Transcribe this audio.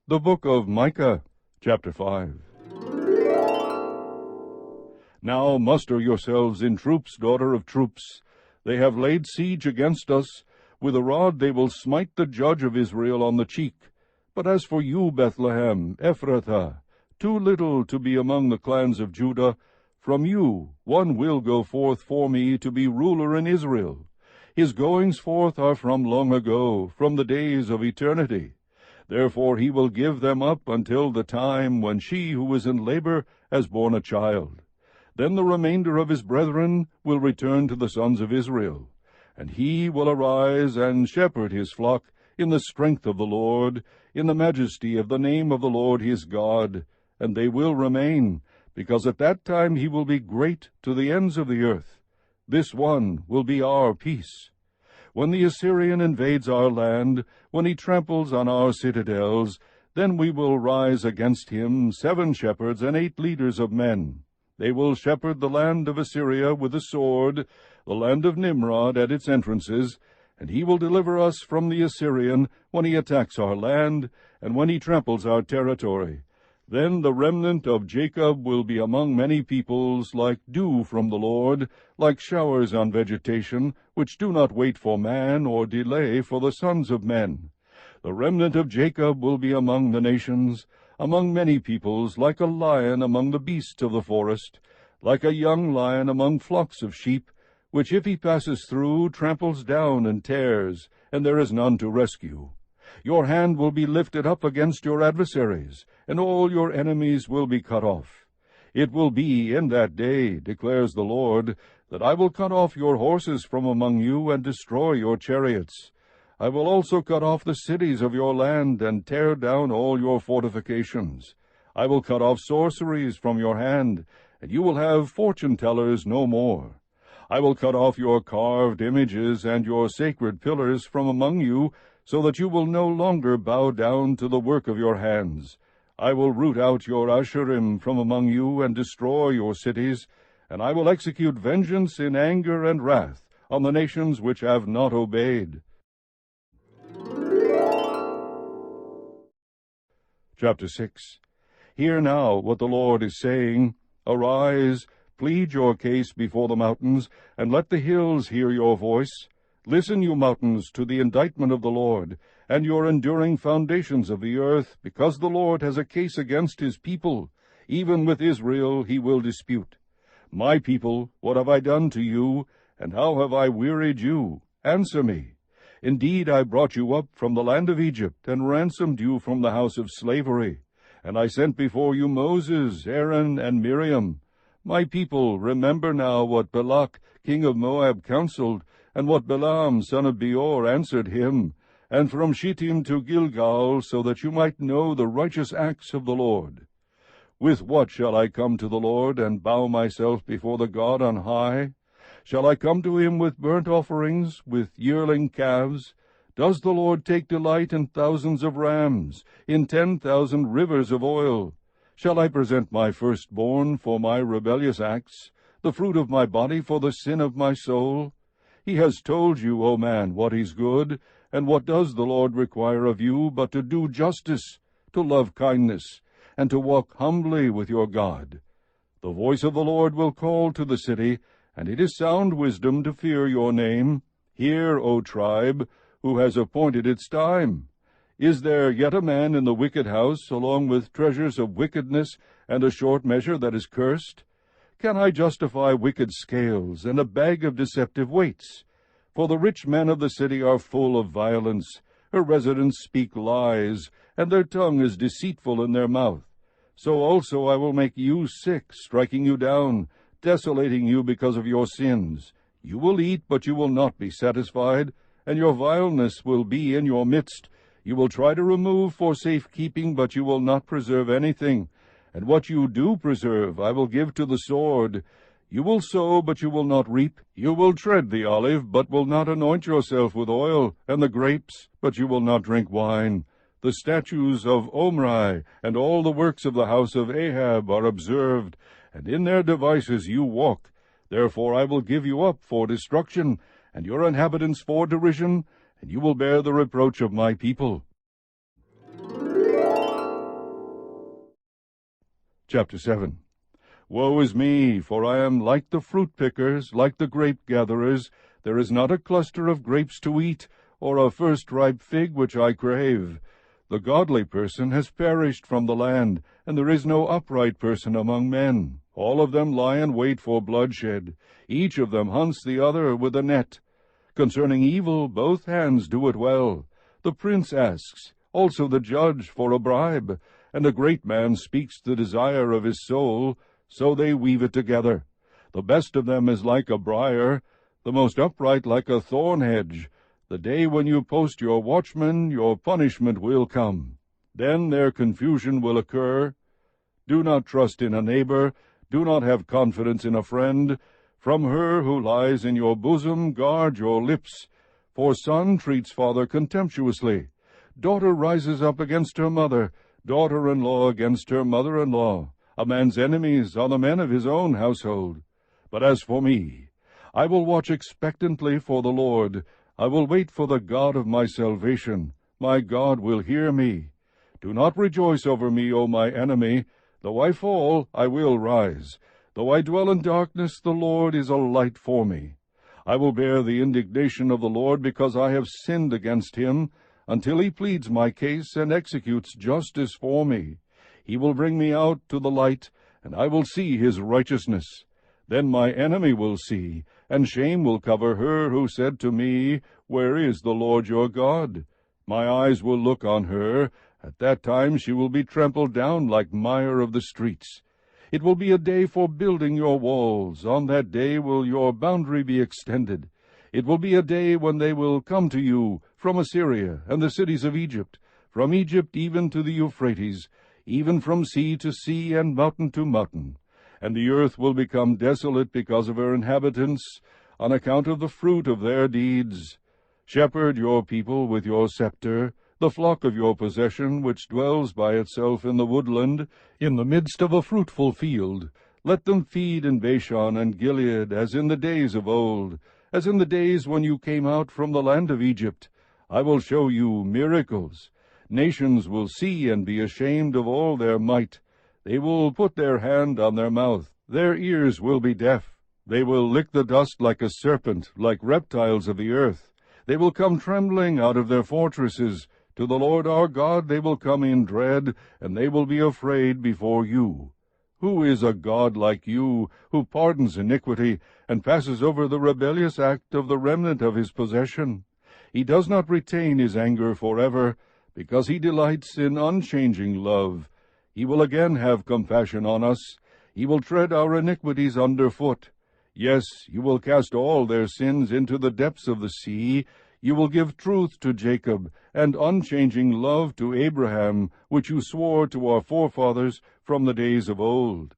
The book of Micah, chapter 5. Now muster yourselves in troops, daughter of troops. They have laid siege against us. With a rod they will smite the judge of Israel on the cheek. But as for you, Bethlehem, Ephrathah, too little to be among the clans of Judah, from you one will go forth for me to be ruler in Israel. His goings forth are from long ago, from the days of eternity. Therefore he will give them up until the time when she who is in labor has borne a child. Then the remainder of his brethren will return to the sons of Israel, and he will arise and shepherd his flock in the strength of the Lord, in the majesty of the name of the Lord his God, and they will remain, because at that time he will be great to the ends of the earth. This one will be our peace. When the Assyrian invades our land, when he tramples on our citadels, then we will rise against him 7 shepherds and 8 leaders of men. They will shepherd the land of Assyria with the sword, the land of Nimrod at its entrances, and he will deliver us from the Assyrian when he attacks our land, and when he tramples our territory. Then the remnant of Jacob will be among many peoples, like dew from the Lord, like showers on vegetation, which do not wait for man, or delay for the sons of men. The remnant of Jacob will be among the nations, among many peoples, like a lion among the beasts of the forest, like a young lion among flocks of sheep, which if he passes through, tramples down and tears, and there is none to rescue. Your hand will be lifted up against your adversaries, and all your enemies will be cut off. It will be in that day, declares the Lord, that I will cut off your horses from among you and destroy your chariots. I will also cut off the cities of your land and tear down all your fortifications. I will cut off sorceries from your hand, and you will have fortune-tellers no more. I will cut off your carved images and your sacred pillars from among you, so that you will no longer bow down to the work of your hands. I will root out your Asherim from among you and destroy your cities, and I will execute vengeance in anger and wrath on the nations which have not obeyed. Chapter 6. Hear now what the Lord is saying. Arise, plead your case before the mountains, and let the hills hear your voice. Listen, you mountains, to the indictment of the Lord, and your enduring foundations of the earth, because the Lord has a case against his people. Even with Israel he will dispute. My people, what have I done to you, and how have I wearied you? Answer me. Indeed, I brought you up from the land of Egypt, and ransomed you from the house of slavery. And I sent before you Moses, Aaron, and Miriam. My people, remember now what Balak, king of Moab, counseled, and what Balaam, son of Beor, answered him, and from Shittim to Gilgal, so that you might know the righteous acts of the Lord. With what shall I come to the Lord, and bow myself before the God on high? Shall I come to him with burnt offerings, with yearling calves? Does the Lord take delight in thousands of rams, in 10,000 rivers of oil? Shall I present my firstborn for my rebellious acts, the fruit of my body for the sin of my soul? He has told you, O man, what is good, and what does the Lord require of you but to do justice, to love kindness, and to walk humbly with your God. The voice of the Lord will call to the city, and it is sound wisdom to fear your name. Hear, O tribe, who has appointed its time. Is there yet a man in the wicked house, along with treasures of wickedness, and a short measure that is cursed? Can I justify wicked scales, and a bag of deceptive weights? For the rich men of the city are full of violence. Her residents speak lies, and their tongue is deceitful in their mouth. So also I will make you sick, striking you down, desolating you because of your sins. You will eat, but you will not be satisfied, and your vileness will be in your midst. You will try to remove for safekeeping, but you will not preserve anything. And what you do preserve I will give to the sword. You will sow, but you will not reap. You will tread the olive, but will not anoint yourself with oil, and the grapes, but you will not drink wine. The statutes of Omri and all the works of the house of Ahab are observed, and in their devices you walk. Therefore I will give you up for destruction, and your inhabitants for derision, and you will bear the reproach of my people. Chapter 7. Woe is me, for I am like the fruit pickers, like the grape gatherers. There is not a cluster of grapes to eat, or a first-ripe fig which I crave. The godly person has perished from the land, and there is no upright person among men. All of them lie in wait for bloodshed. Each of them hunts the other with a net. Concerning evil, both hands do it well. The prince asks, also the judge, for a bribe, and a great man speaks the desire of his soul, so they weave it together. The best of them is like a briar, the most upright like a thorn hedge. The day when you post your watchmen, your punishment will come. Then their confusion will occur. Do not trust in a neighbor, do not have confidence in a friend. From her who lies in your bosom guard your lips, for son treats father contemptuously. Daughter rises up against her mother, daughter-in-law against her mother-in-law. A man's enemies are the men of his own household. But as for me, I will watch expectantly for the Lord. I will wait for the God of my salvation. My God will hear me. Do not rejoice over me, O my enemy. Though I fall, I will rise. Though I dwell in darkness, the Lord is a light for me. I will bear the indignation of the Lord, because I have sinned against him, until he pleads my case and executes justice for me. He will bring me out to the light, and I will see his righteousness. Then my enemy will see, and shame will cover her who said to me, Where is the Lord your God? My eyes will look on her. At that time she will be trampled down like mire of the streets. It will be a day for building your walls. On that day will your boundary be extended. It will be a day when they will come to you from Assyria and the cities of Egypt, from Egypt even to the Euphrates, even from sea to sea and mountain to mountain. And the earth will become desolate because of her inhabitants, on account of the fruit of their deeds. Shepherd your people with your scepter, the flock of your possession, which dwells by itself in the woodland, in the midst of a fruitful field. Let them feed in Bashan and Gilead, as in the days of old, as in the days when you came out from the land of Egypt. I will show you miracles. Nations will see and be ashamed of all their might. They will put their hand on their mouth. Their ears will be deaf. They will lick the dust like a serpent, like reptiles of the earth. They will come trembling out of their fortresses. To the Lord our God they will come in dread, and they will be afraid before you. Who is a God like you, who pardons iniquity, and passes over the rebellious act of the remnant of his possession? He does not retain his anger forever, because he delights in unchanging love. He will again have compassion on us. He will tread our iniquities under foot. Yes, you will cast all their sins into the depths of the sea. You will give truth to Jacob, and unchanging love to Abraham, which you swore to our forefathers from the days of old.